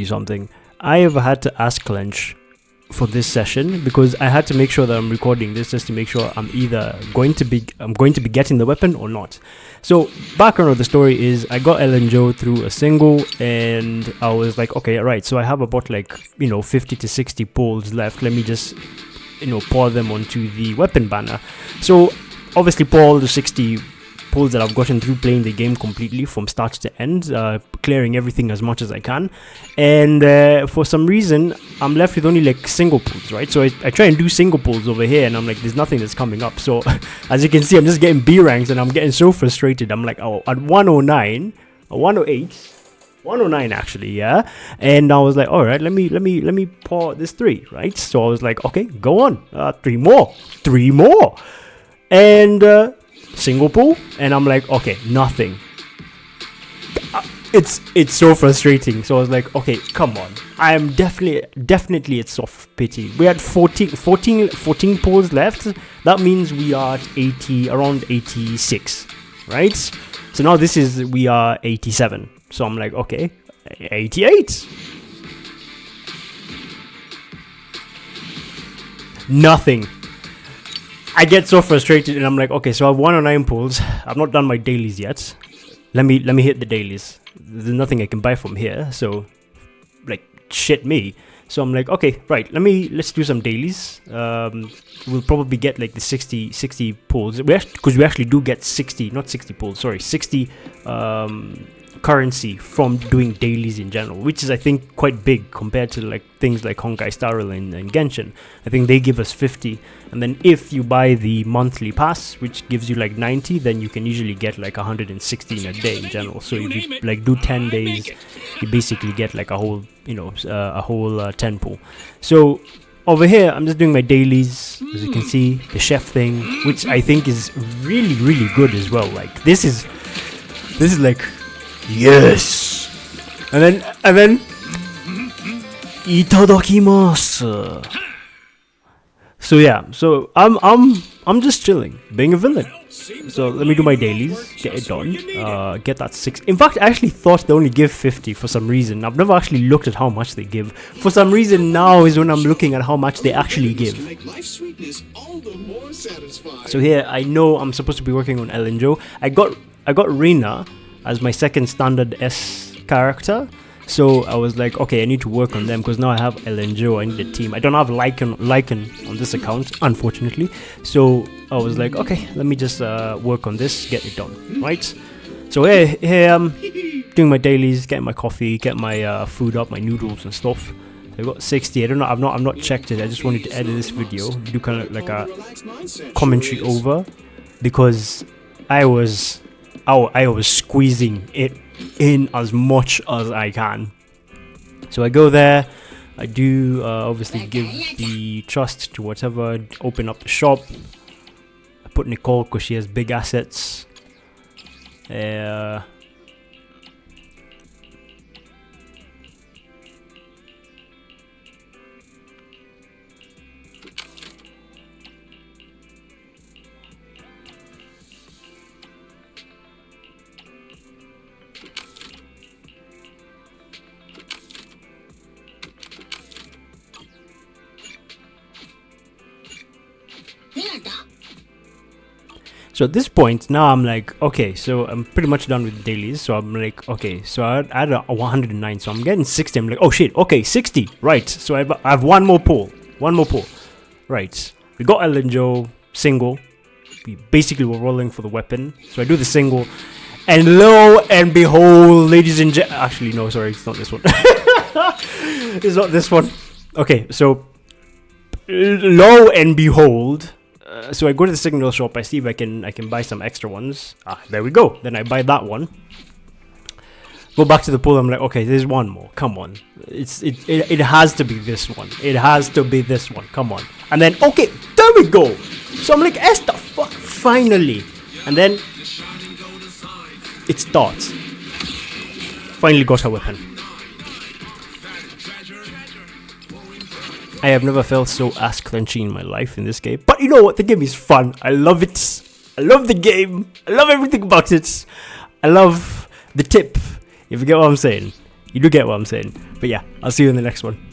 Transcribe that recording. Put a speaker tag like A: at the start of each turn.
A: something. I have had to ask Clench for this session because I had to make sure that I'm recording this just to make sure I'm either going to be getting the weapon or not. So background of the story is I got Ellen Joe through a single and I was like, okay, right, so I have about 50 to 60 pulls left. Let me just pour them onto the weapon banner. So obviously pour all the 60 pulls that I've gotten through playing the game completely from start to end, clearing everything as much as I can, and for some reason I'm left with only single pulls, right? So I try and do single pulls over here and I'm like, there's nothing that's coming up. So as you can see, I'm just getting B ranks and I'm getting so frustrated. I'm like, oh, at 109 or 108 109 actually, yeah, and I was like, all right, let me pour this 3, right? So I was like, okay, go on, 3 more, and single pull, and I'm like, okay, nothing. It's so frustrating. So I was like, okay, come on, I am definitely at soft pity. We had 14 pulls left. That means we are at 80, around 86, right? So now we are 87. So I'm like, okay, 88. Nothing. I get so frustrated and I'm like, okay, so I have 109 pulls. I've not done my dailies yet. Let me hit the dailies. There's nothing I can buy from here, so shit me. So I'm like, okay, right, let's do some dailies. We'll probably get the 60 pulls. Because we actually do get 60, not 60 pulls, sorry, 60 currency from doing dailies in general, which is I think quite big compared to things like Honkai Star Rail and Genshin. I think they give us 50, and then if you buy the monthly pass, which gives you 90, then you can usually get 160 in a day in general. So if you do 10 days, you basically get a whole 10 pull. So over here I'm just doing my dailies, as you can see, the chef thing, which I think is really good as well. This is yes, and then itadakimasu. So yeah, so I'm just chilling, being a villain. So let me do my dailies, get it done, get that 6. In fact, I actually thought they only give 50 for some reason. I've never actually looked at how much they give. For some reason now is when I'm looking at how much they actually give. So here I know I'm supposed to be working on Ellen Joe. I got Rina as my second standard S character, so I was like, okay, I need to work on them because now I have Ellen Joe. I need a team. I don't have Lycan on this account, unfortunately, so I was like, okay, let me just work on this, get it done, right? So here I'm doing my dailies, getting my coffee, get my food up, my noodles and stuff. I got 60. I don't know, I've not checked it. I just wanted to edit this video, do kind of a commentary over, because I was squeezing it in as much as I can. So I go there, I do obviously give the trust to whatever, open up the shop. I put Nicole because she has big assets. So at this point, now I'm like, okay, so I'm pretty much done with dailies. So I'm like, okay, so I had a 109, so I'm getting 60. I'm like, oh shit, okay, 60, right. So I have one more pull, right. We got Ellen Joe, single. We basically were rolling for the weapon. So I do the single, and lo and behold, ladies and gentlemen, actually, no, sorry, it's not this one. It's not this one. Okay, so lo and behold, so I go to the signal shop. I see if I can buy some extra ones. There we go. Then I buy that one. Go back to the pool. I'm like, okay, there's one more. Come on, it has to be this one. It has to be this one. Come on. And then okay, there we go. So I'm like, the fuck, finally. And then it starts. Finally got her weapon. I have never felt so ass clenching in my life in this game. But you know what? The game is fun. I love it. I love the game. I love everything about it. I love the tip. If you get what I'm saying. You do get what I'm saying. But yeah, I'll see you in the next one.